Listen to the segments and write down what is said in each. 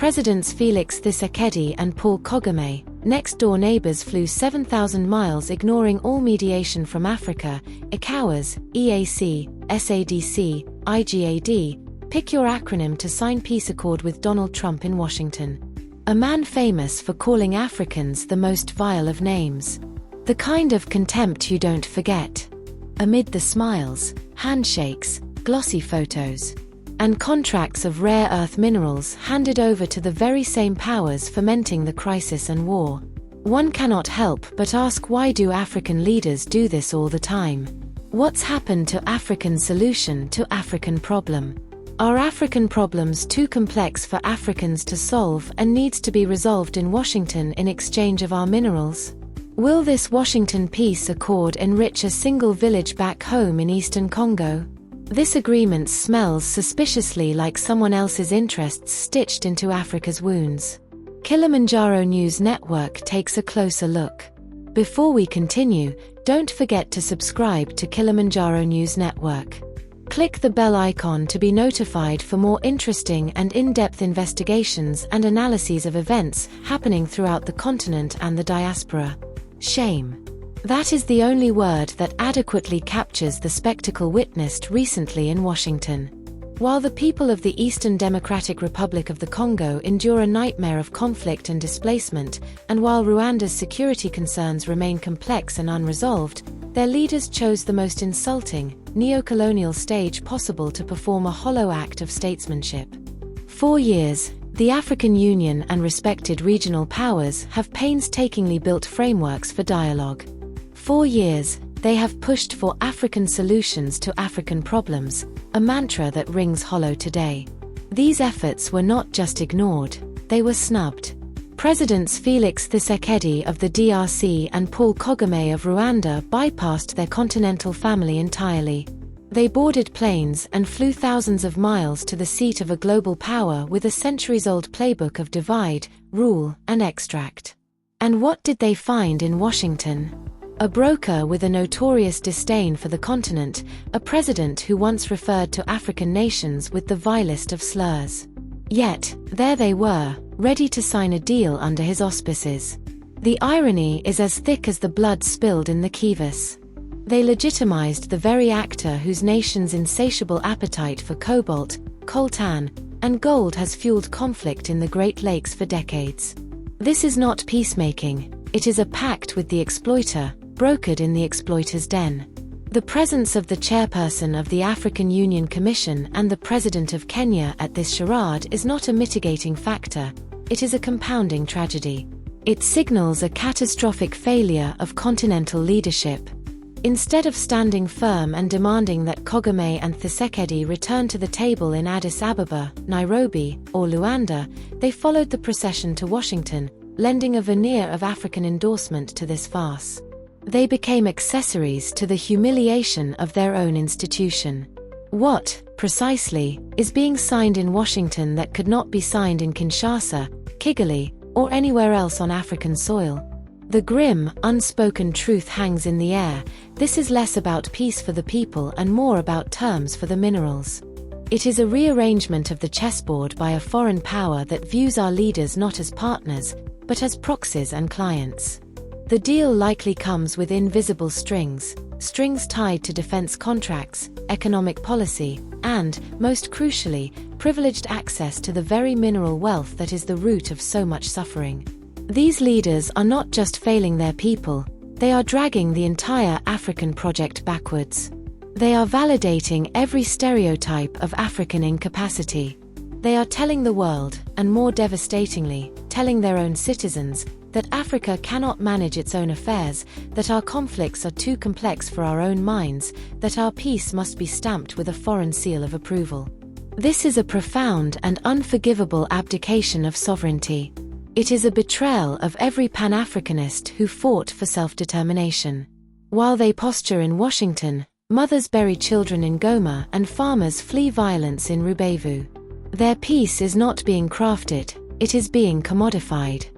Presidents Félix Tshisekedi and Paul Kagame, next-door neighbors, flew 7,000 miles ignoring all mediation from Africa. ECOWAS, EAC, SADC, IGAD, pick your acronym to sign peace accord with Donald Trump in Washington. A man famous for calling Africans the most vile of names. The kind of contempt you don't forget. Amid the smiles, handshakes, glossy photos, and contracts of rare earth minerals handed over to the very same powers fomenting the crisis and war. One cannot help but ask, why do African leaders do this all the time? What's happened to African solution to African problem? Are African problems too complex for Africans to solve and needs to be resolved in Washington in exchange of our minerals? Will this Washington peace accord enrich a single village back home in eastern Congo? This agreement smells suspiciously like someone else's interests stitched into Africa's wounds. Kilimanjaro News Network takes a closer look. Before we continue, don't forget to subscribe to Kilimanjaro News Network. Click the bell icon to be notified for more interesting and in-depth investigations and analyses of events happening throughout the continent and the diaspora. Shame. That is the only word that adequately captures the spectacle witnessed recently in Washington. While the people of the Eastern Democratic Republic of the Congo endure a nightmare of conflict and displacement, and while Rwanda's security concerns remain complex and unresolved, their leaders chose the most insulting, neo-colonial stage possible to perform a hollow act of statesmanship. 4 years, the African Union and respected regional powers have painstakingly built frameworks for dialogue. 4 years, they have pushed for African solutions to African problems, a mantra that rings hollow today. These efforts were not just ignored, they were snubbed. Presidents Félix Tshisekedi of the DRC and Paul Kagame of Rwanda bypassed their continental family entirely. They boarded planes and flew thousands of miles to the seat of a global power with a centuries-old playbook of divide, rule, and extract. And what did they find in Washington? A broker with a notorious disdain for the continent, a president who once referred to African nations with the vilest of slurs. Yet, there they were, ready to sign a deal under his auspices. The irony is as thick as the blood spilled in the Kivus. They legitimized the very actor whose nation's insatiable appetite for cobalt, coltan, and gold has fueled conflict in the Great Lakes for decades. This is not peacemaking, it is a pact with the exploiter, brokered in the exploiter's den. The presence of the chairperson of the African Union Commission and the president of Kenya at this charade is not a mitigating factor, it is a compounding tragedy. It signals a catastrophic failure of continental leadership. Instead of standing firm and demanding that Kagame and Tshisekedi return to the table in Addis Ababa, Nairobi, or Luanda, they followed the procession to Washington, lending a veneer of African endorsement to this farce. They became accessories to the humiliation of their own institution. What, precisely, is being signed in Washington that could not be signed in Kinshasa, Kigali, or anywhere else on African soil? The grim, unspoken truth hangs in the air. This is less about peace for the people and more about terms for the minerals. It is a rearrangement of the chessboard by a foreign power that views our leaders not as partners, but as proxies and clients. The deal likely comes with invisible strings tied to defense contracts, economic policy, and, most crucially, privileged access to the very mineral wealth that is the root of so much suffering. These leaders are not just failing their people, they are dragging the entire African project backwards. They are validating every stereotype of African incapacity. They are telling the world, and more devastatingly, telling their own citizens, that Africa cannot manage its own affairs, that our conflicts are too complex for our own minds, that our peace must be stamped with a foreign seal of approval. This is a profound and unforgivable abdication of sovereignty. It is a betrayal of every Pan-Africanist who fought for self-determination. While they posture in Washington, mothers bury children in Goma and farmers flee violence in Rubavu. Their peace is not being crafted, it is being commodified.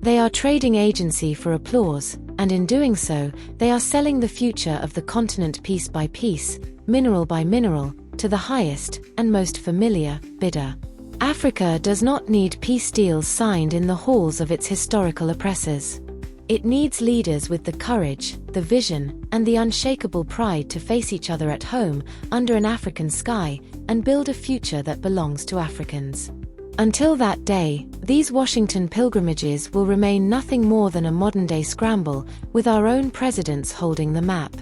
They are trading agency for applause, and in doing so, they are selling the future of the continent piece by piece, mineral by mineral, to the highest and most familiar bidder. Africa does not need peace deals signed in the halls of its historical oppressors. It needs leaders with the courage, the vision, and the unshakable pride to face each other at home, under an African sky, and build a future that belongs to Africans. Until that day, these Washington pilgrimages will remain nothing more than a modern-day scramble, with our own presidents holding the map.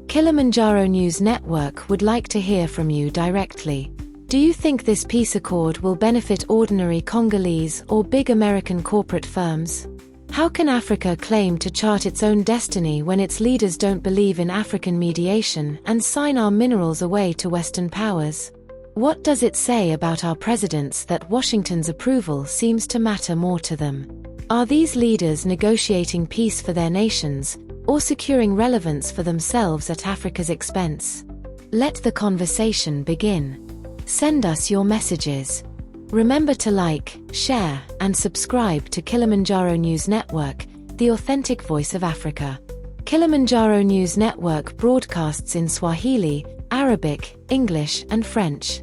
Kilimanjaro News Network would like to hear from you directly. Do you think this peace accord will benefit ordinary Congolese or big American corporate firms? How can Africa claim to chart its own destiny when its leaders don't believe in African mediation and sign our minerals away to Western powers? What does it say about our presidents that Washington's approval seems to matter more to them? Are these leaders negotiating peace for their nations, or securing relevance for themselves at Africa's expense? Let the conversation begin. Send us your messages. Remember to like, share, and subscribe to Kilimanjaro News Network, the authentic voice of Africa. Kilimanjaro News Network broadcasts in Swahili, Arabic, English, and French.